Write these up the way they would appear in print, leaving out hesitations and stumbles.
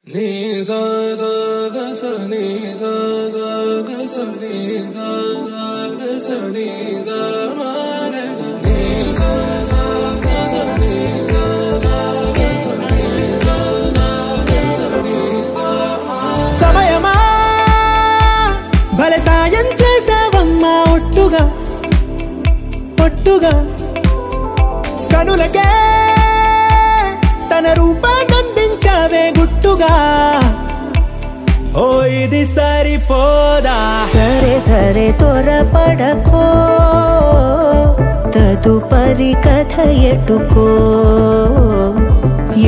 Ni sa sa ga sa ni sa sa ga sa ni sa sa ga sa ni sa ma ga sa ni sa sa ga sa ni sa sa ga sa ni sa sa ga sa ni sa ma సమయమా భలే సాయం చేసావమ్మా ఒట్టుగా ఒట్టుగా కనులకే తన రూపాన్నందించావే గుట్టుగా ఓ ఇది సరిపోదా సరే సరే త్వరపడకో తదుపరి కథ ఎటుకో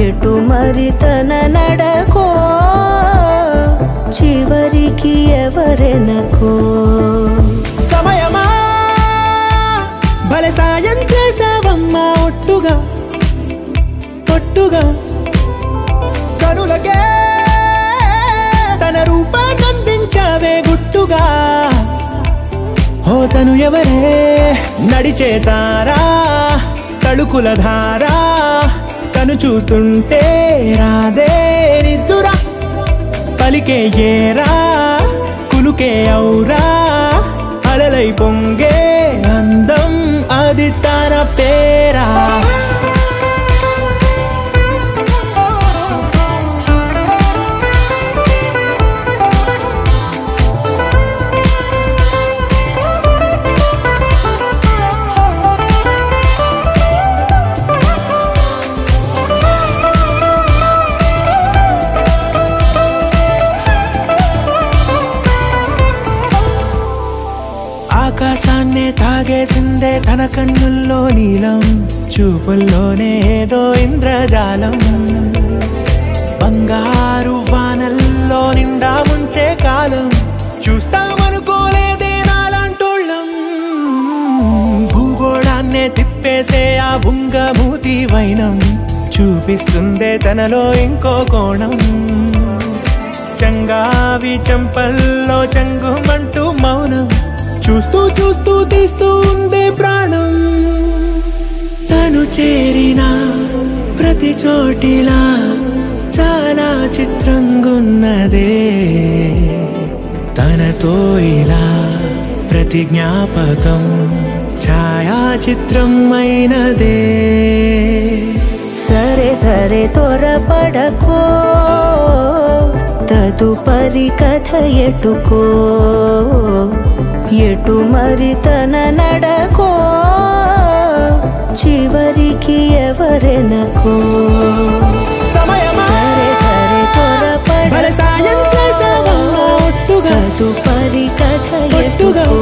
ఎటు మరి తన నడకో చివరికి ఎవరెనకో సమయమా భలే సాయం చేసావమ్మా ఒట్టుగా ఒట్టుగా కనులకే తన రూపాన్నందించావే గుట్టుగా ఓ తను ఎవరే నడిచే తారా తళుకుల ధారా తను చూస్తుంటే రాదే నిద్దురా పలికే ఏరా కులుకే ఔరా అలలై పొంగే అందం అది తన పేరా ఆకాశాన్నే తాగేసిందే తన కన్నుల్లో నీలం చూపుల్లోనే ఏదో ఇంద్రజాలం బంగారు వానల్లో నిండా ముంచే కాలం చూస్తామనుకోలేదే నాలాంటోళ్ళం భూగోళాన్నే తిప్పేసే ఆ బుంగమూతి వైనం చూపిస్తుందే తనలో ఇంకో కోణం చంగావి చెంపల్లో చంగుమంటూ మౌనం చూస్తూ చూస్తూ తీస్తూ ఉందే ప్రాణం తను చేరిన ప్రతి చోటిలా చాలా చిత్రంగున్నదే తనతో ఇలా ప్రతి జ్ఞాపకం ఛాయాచిత్రం అయినదే సరే సరే త్వరపడకో తదుపరి కథ ఎటుకో ఎటు మరి తన నడకో చివరికి ఎవరెనకో సమయమా సరే సరే భలే సాయం చేసావమ్మా ఒట్టుగా తదుపరి కథ ఒట్టుగా ఎటుకో